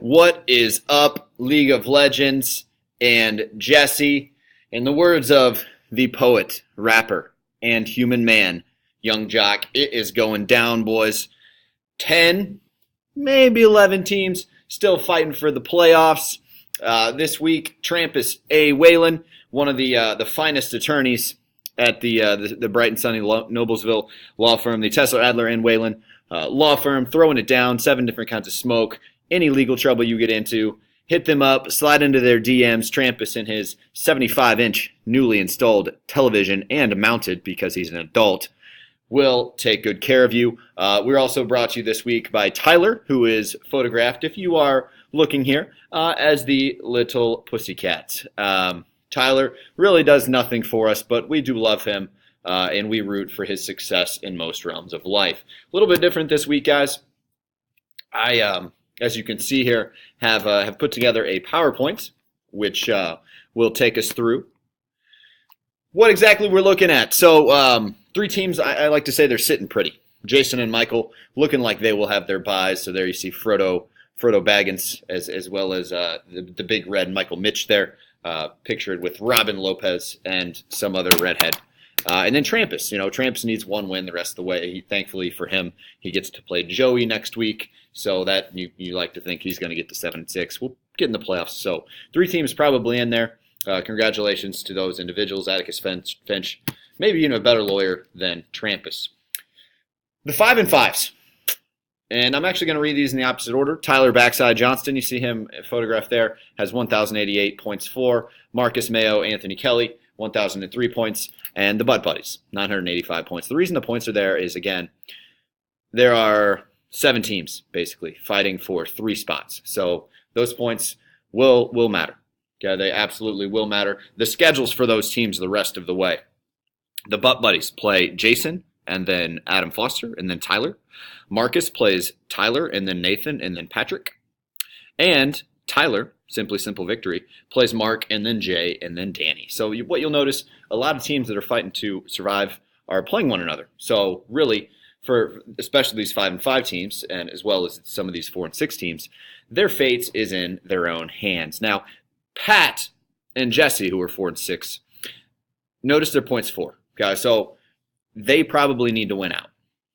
What is up, League of Legends and Jesse? In the words of the poet, rapper, and human man, Young Jock, it is going down, boys. 10, maybe 11 teams still fighting for the playoffs. This week, Trampus A. Whalen, one of the finest attorneys at the Brighton Sunny Noblesville law firm, the Tesla Adler and Whalen law firm, throwing it down, 7 different kinds of smoke. Any legal trouble you get into, hit them up, slide into their DMs. Trampus in his 75-inch newly installed television and mounted because he's an adult will take good care of you. We're also brought to you this week by Tyler, who is photographed, if you are looking here, as the little pussycat. Tyler really does nothing for us, but we do love him, and we root for his success in most realms of life. A little bit different this week, guys. As you can see here, have put together a PowerPoint, which will take us through what exactly we're looking at. So 3 teams, I like to say they're sitting pretty. Jason and Michael looking like they will have their buys. So there you see Frodo Baggins, as well as the big red Michael Mitch there, pictured with Robin Lopez and some other redhead. And then Trampus. Trampus needs 1 win the rest of the way. Thankfully for him, he gets to play Joey next week. So that you like to think he's going to get to 7-6. We'll get in the playoffs. So 3 teams probably in there. Congratulations to those individuals. Atticus Finch, maybe even a better lawyer than Trampus. The 5 and 5s. And I'm actually going to read these in the opposite order. Tyler Backside Johnston, you see him photographed there, has 1,088 points for. Marcus Mayo, Anthony Kelly, 1,003 points. And the Butt Buddies, 985 points. The reason the points are there is, again, there are 7 teams, basically, fighting for 3 spots. So those points will matter. Okay, they absolutely will matter. The schedules for those teams the rest of the way. The Butt Buddies play Jason, and then Adam Foster, and then Tyler. Marcus plays Tyler, and then Nathan, and then Patrick. And Tyler, Simply Simple Victory, plays Mark, and then Jay, and then Danny. So what you'll notice, a lot of teams that are fighting to survive are playing one another. So really, for especially these 5 and 5 teams, and as well as some of these 4 and 6 teams, their fate is in their own hands. Now, Pat and Jesse, who are 4 and 6, notice their points for. Okay, so they probably need to win out.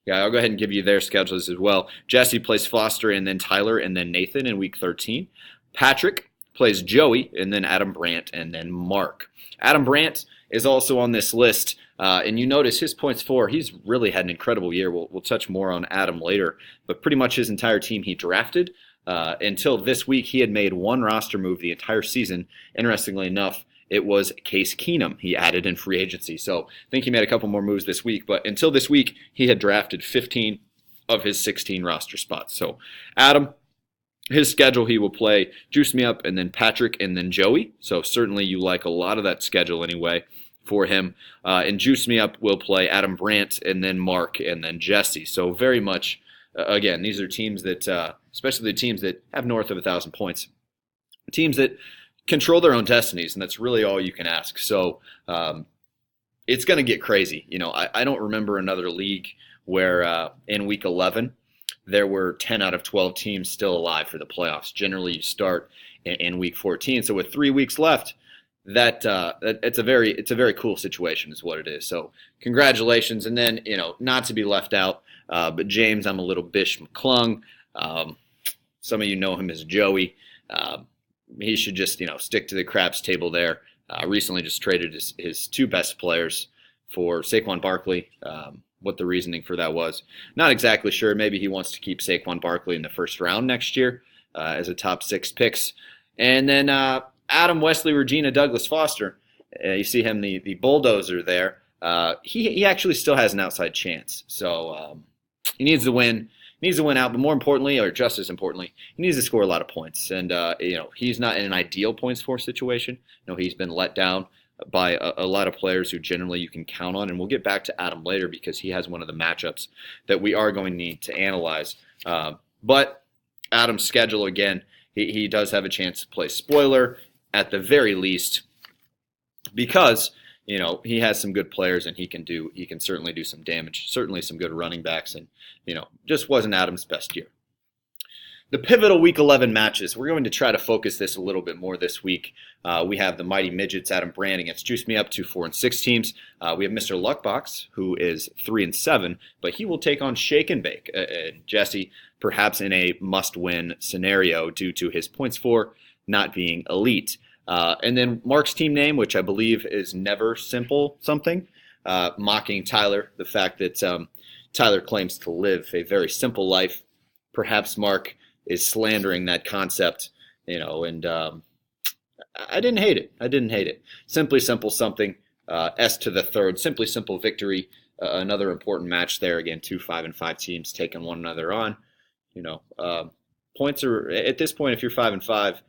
Yeah, I'll go ahead and give you their schedules as well. Jesse plays Foster and then Tyler and then Nathan in week 13. Patrick plays Joey and then Adam Brandt and then Mark. Adam Brandt is also on this list, and you notice his points for. He's really had an incredible year. We'll touch more on Adam later, but pretty much his entire team he drafted. Until this week, he had made 1 roster move the entire season. Interestingly enough, it was Case Keenum he added in free agency. So I think he made a couple more moves this week. But until this week, he had drafted 15 of his 16 roster spots. So Adam, his schedule, he will play Juice Me Up and then Patrick and then Joey. So certainly you like a lot of that schedule anyway for him. And Juice Me Up will play Adam Brandt and then Mark and then Jesse. So very much, again, these are teams that, especially the teams that have north of 1,000 points, teams that control their own destinies, and that's really all you can ask. So it's going to get crazy. I don't remember another league where in week 11 there were 10 out of 12 teams still alive for the playoffs. Generally, you start in week 14. So with 3 weeks left, it's a very cool situation, is what it is. So congratulations, and then not to be left out, but James, I'm a little Bish McClung. Some of you know him as Joey. He should just, stick to the craps table there. Recently just traded his 2 best players for Saquon Barkley. What the reasoning for that was, not exactly sure. Maybe he wants to keep Saquon Barkley in the first round next year as a top 6 picks. And then Adam Wesley, Regina, Douglas Foster. You see him, the bulldozer there. He actually still has an outside chance. So he needs to win. Needs to win out, but more importantly, or just as importantly, he needs to score a lot of points. And he's not in an ideal points for situation. He's been let down by a lot of players who generally you can count on. And we'll get back to Adam later because he has one of the matchups that we are going to need to analyze. But Adam's schedule, again, he does have a chance to play spoiler at the very least because he has some good players and he can certainly do some damage. Certainly some good running backs, and just wasn't Adam's best year. The pivotal Week 11 matches. We're going to try to focus this a little bit more this week. We have the Mighty Midgets, Adam Brand against Juice Me Up, 2, 4, and 6 teams. We have Mr. Luckbox, who is 3 and 7, but he will take on Shake and Bake. Jesse, perhaps in a must-win scenario due to his points for not being elite. And then Mark's team name, which I believe is Never Simple something, mocking Tyler, the fact that Tyler claims to live a very simple life. Perhaps Mark is slandering that concept, and I didn't hate it. Simply Simple something, S to the third, Simply Simple victory, another important match there. Again, 2, 5, and 5 teams taking one another on. Points are, at this point, if you're 5 and 5,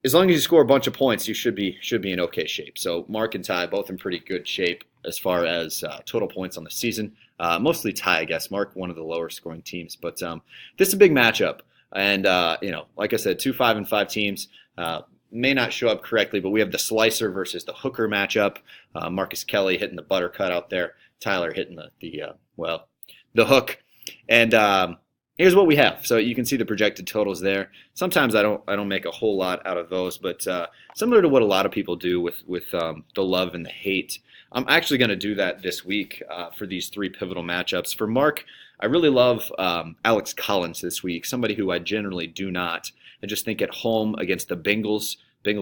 as long as you score a bunch of points, you should be in okay shape. So Mark and Ty both in pretty good shape as far as total points on the season. Mostly Ty, I guess. Mark, one of the lower scoring teams. But this is a big matchup. And, like I said, 2, 5, and 5 teams may not show up correctly, but we have the slicer versus the hooker matchup. Marcus Kelly hitting the butter cut out there. Tyler hitting the hook. And here's what we have. So you can see the projected totals there. Sometimes I don't make a whole lot out of those, but similar to what a lot of people do with the love and the hate, I'm actually going to do that this week for these 3 pivotal matchups. For Mark, I really love Alex Collins this week, somebody who I generally do not. I just think at home against the Bengals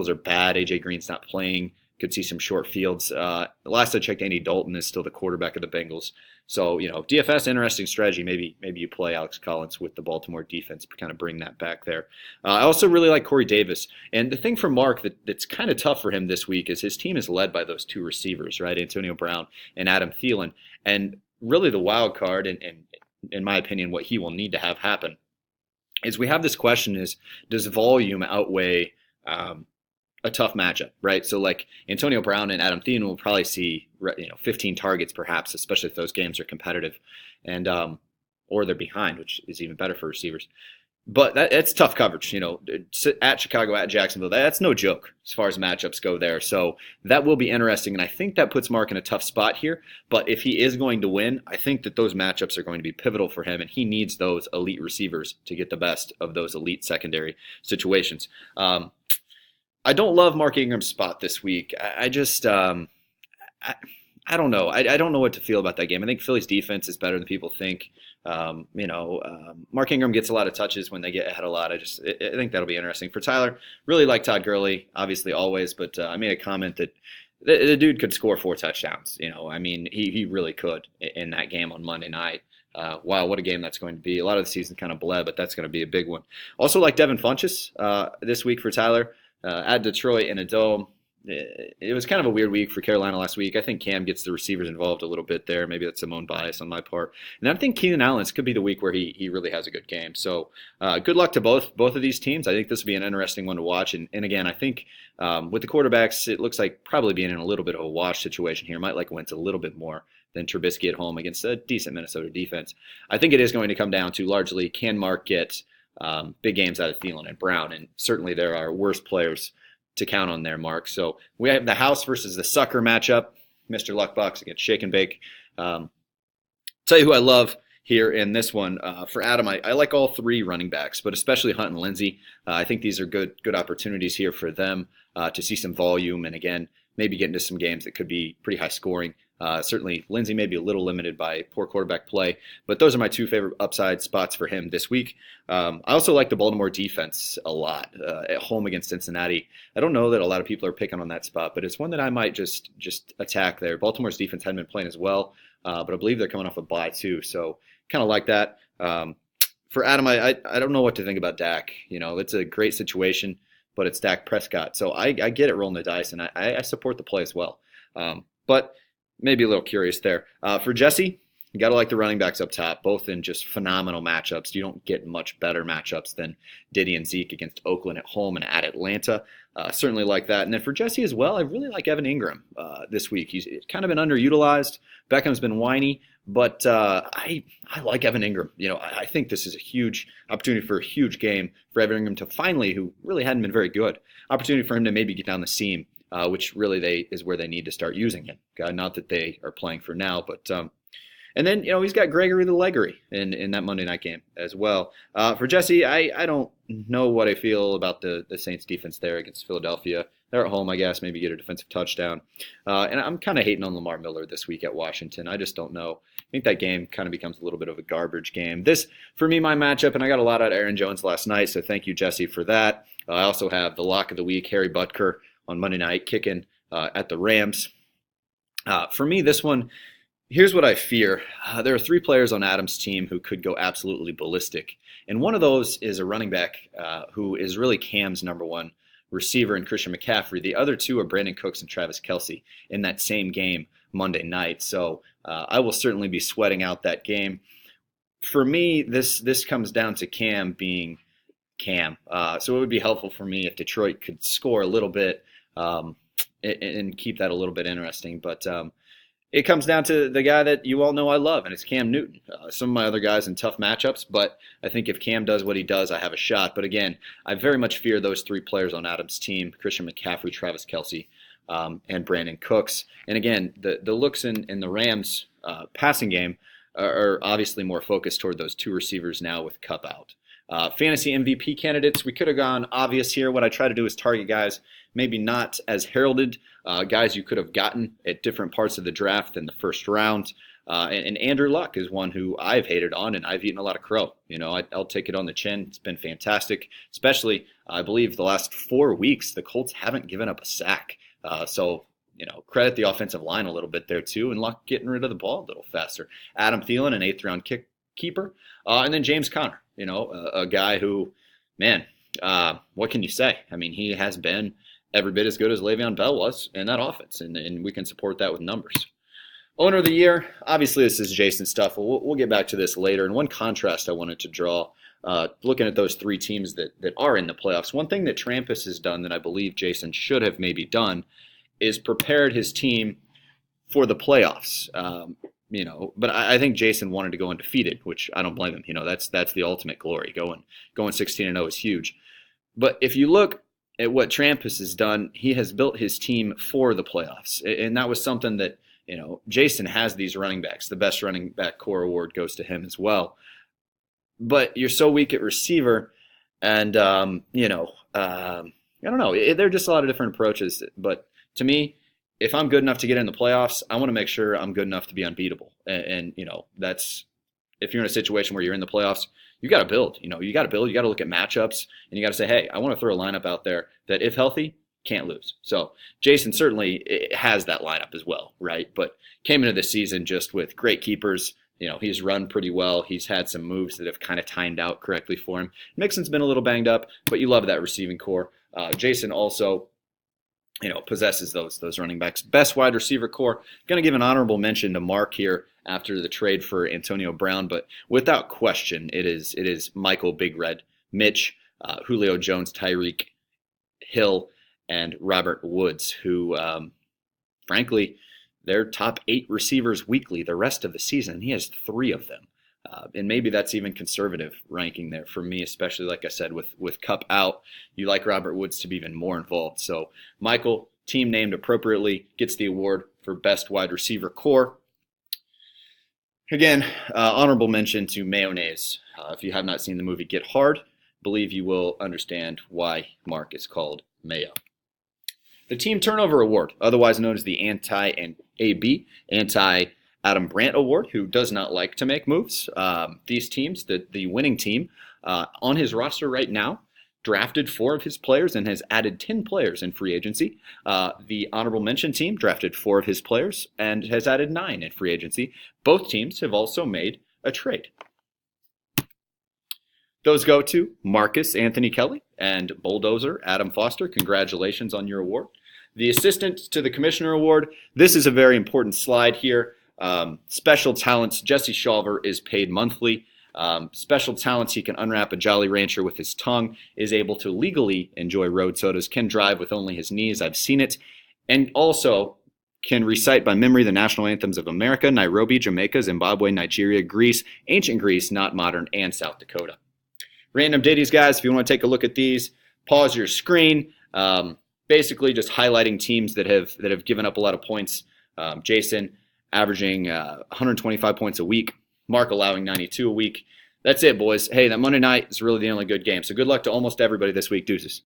are bad. A.J. Green's not playing. Could see some short fields. Last I checked, Andy Dalton is still the quarterback of the Bengals. So, DFS, interesting strategy. Maybe you play Alex Collins with the Baltimore defense to kind of bring that back there. I also really like Corey Davis. And the thing for Mark that's kind of tough for him this week is his team is led by those 2 receivers, right? Antonio Brown and Adam Thielen. And really the wild card, and in my opinion, what he will need to have happen is we have this question is, does volume outweigh a tough matchup, right? So like Antonio Brown and Adam Thielen will probably see 15 targets perhaps, especially if those games are competitive, and or they're behind, which is even better for receivers. But that's tough coverage, at Chicago, at Jacksonville. That's no joke as far as matchups go there. So that will be interesting, and I think that puts Mark in a tough spot here. But if he is going to win, I think that those matchups are going to be pivotal for him, and he needs those elite receivers to get the best of those elite secondary situations. I don't love Mark Ingram's spot this week. I just I don't know. I don't know what to feel about that game. I think Philly's defense is better than people think. Mark Ingram gets a lot of touches when they get ahead a lot. I think that'll be interesting. For Tyler, really like Todd Gurley, obviously always, but I made a comment that the dude could score 4 touchdowns. He really could in that game on Monday night. Wow, what a game that's going to be. A lot of the season kind of bled, but that's going to be a big one. Also like Devin Funchess this week for Tyler at Detroit in a dome. It was kind of a weird week for Carolina last week. I think Cam gets the receivers involved a little bit there. Maybe that's some own bias on my part. And I think Keenan Allen's could be the week where he really has a good game. So good luck to both of these teams. I think this will be an interesting one to watch. And again, I think with the quarterbacks, it looks like probably being in a little bit of a wash situation here. Might like Wentz a little bit more than Trubisky at home against a decent Minnesota defense. I think it is going to come down to largely, can Mark get big games out of Thielen and Brown? And certainly there are worse players to count on there, Mark. So we have the house versus the sucker matchup. Mr. Luckbox against Shake and Bake. Tell you who I love here in this one. For Adam, I like all 3 running backs, but especially Hunt and Lindsey. I think these are good opportunities here for them to see some volume and, again, maybe get into some games that could be pretty high scoring. Certainly, Lindsey may be a little limited by poor quarterback play, but those are my 2 favorite upside spots for him this week. I also like the Baltimore defense a lot at home against Cincinnati. I don't know that a lot of people are picking on that spot, but it's one that I might just attack there. Baltimore's defense hadn't been playing as well, but I believe they're coming off a bye too, so kind of like that. For Adam, I don't know what to think about Dak. It's a great situation, but it's Dak Prescott, so I get it rolling the dice, and I support the play as well. But maybe a little curious there. For Jesse, you got to like the running backs up top, both in just phenomenal matchups. You don't get much better matchups than Diddy and Zeke against Oakland at home and at Atlanta. Certainly like that. And then for Jesse as well, I really like Evan Ingram this week. He's kind of been underutilized. Beckham's been whiny, but I like Evan Ingram. I think this is a huge opportunity for a huge game for Evan Ingram to finally, who really hadn't been very good, opportunity for him to maybe get down the seam. Which really is where they need to start using him. Not that they are playing for now, but And then, he's got Gregory the Leggery in that Monday night game as well. For Jesse, I don't know what I feel about the Saints defense there against Philadelphia. They're at home, I guess, maybe get a defensive touchdown. And I'm kind of hating on Lamar Miller this week at Washington. I just don't know. I think that game kind of becomes a little bit of a garbage game. This, for me, my matchup, and I got a lot out of Aaron Jones last night, so thank you, Jesse, for that. I also have the lock of the week, Harry Butker, on Monday night, kicking at the Rams. For me, this one, here's what I fear. There are 3 players on Adam's team who could go absolutely ballistic. And one of those is a running back who is really Cam's number one receiver in Christian McCaffrey. The other 2 are Brandon Cooks and Travis Kelce in that same game Monday night. So I will certainly be sweating out that game. For me, this comes down to Cam being Cam. So it would be helpful for me if Detroit could score a little bit and keep that a little bit interesting. But it comes down to the guy that you all know I love, and it's Cam Newton. Some of my other guys in tough matchups, but I think if Cam does what he does, I have a shot. But again, I very much fear those 3 players on Adam's team, Christian McCaffrey, Travis Kelce, and Brandon Cooks. And again, the looks in the Rams passing game are obviously more focused toward those 2 receivers now with Kupp out. Fantasy MVP candidates, we could have gone obvious here. What I try to do is target guys maybe not as heralded, guys you could have gotten at different parts of the draft in the first round. And Andrew Luck is one who I've hated on, and I've eaten a lot of crow. I'll take it on the chin. It's been fantastic, especially, I believe, the last 4 weeks, the Colts haven't given up a sack. So credit the offensive line a little bit there too, and Luck getting rid of the ball a little faster. Adam Thielen, an 8th-round keeper, and then James Conner, a guy who, man, what can you say? I mean, he has been every bit as good as Le'Veon Bell was in that offense, and we can support that with numbers. Owner of the year, obviously this is Jason stuff. We'll get back to this later. And one contrast I wanted to draw, looking at those 3 teams that are in the playoffs, one thing that Trampus has done that I believe Jason should have maybe done is prepared his team for the playoffs. But I think Jason wanted to go undefeated, which I don't blame him. That's the ultimate glory. Going 16-0 is huge. But if you look at what Trampus has done, he has built his team for the playoffs. And that was something that, Jason has these running backs. The best running back core award goes to him as well. But you're so weak at receiver, and, I don't know. There are just a lot of different approaches. But to me, if I'm good enough to get in the playoffs, I want to make sure I'm good enough to be unbeatable. And that's, if you're in a situation where you're in the playoffs, you got to build. You got to build. You got to look at matchups, and you got to say, hey, I want to throw a lineup out there that, if healthy, can't lose. So Jason certainly has that lineup as well, right? But came into the season just with great keepers. He's run pretty well. He's had some moves that have kind of timed out correctly for him. Mixon's been a little banged up, but you love that receiving core. Jason also, possesses those running backs. Best wide receiver core. Going to give an honorable mention to Mark here after the trade for Antonio Brown, but without question, it is Michael Big Red, Mitch, Julio Jones, Tyreek Hill, and Robert Woods, who, frankly, they're top 8 receivers weekly the rest of the season. He has 3 of them. And maybe that's even conservative ranking there for me, especially, like I said, with Kupp out. You like Robert Woods to be even more involved. So Michael, team named appropriately, gets the award for best wide receiver core. Again, honorable mention to Mayonnaise. If you have not seen the movie Get Hard, believe you will understand why Mark is called Mayo. The Team Turnover Award, otherwise known as the Anti-Adam Brandt Award, who does not like to make moves. These teams, the winning team, on his roster right now, drafted 4 of his players and has added 10 players in free agency. The honorable mention team drafted 4 of his players and has added 9 in free agency. Both teams have also made a trade. Those go to Marcus Anthony Kelly and Bulldozer Adam Foster. Congratulations on your award. The Assistant to the Commissioner Award. This is a very important slide here. Special talents. Jesse Shawver is paid monthly. Special talents, he can unwrap a Jolly Rancher with his tongue, is able to legally enjoy road sodas, can drive with only his knees, I've seen it, and also can recite by memory the national anthems of America, Nairobi, Jamaica, Zimbabwe, Nigeria, Greece, ancient Greece, not modern, and South Dakota. Random ditties, guys, if you want to take a look at these, pause your screen. Basically just highlighting teams that have given up a lot of points. Jason averaging 125 points a week. Mark allowing 92 a week. That's it, boys. Hey, that Monday night is really the only good game. So good luck to almost everybody this week. Deuces.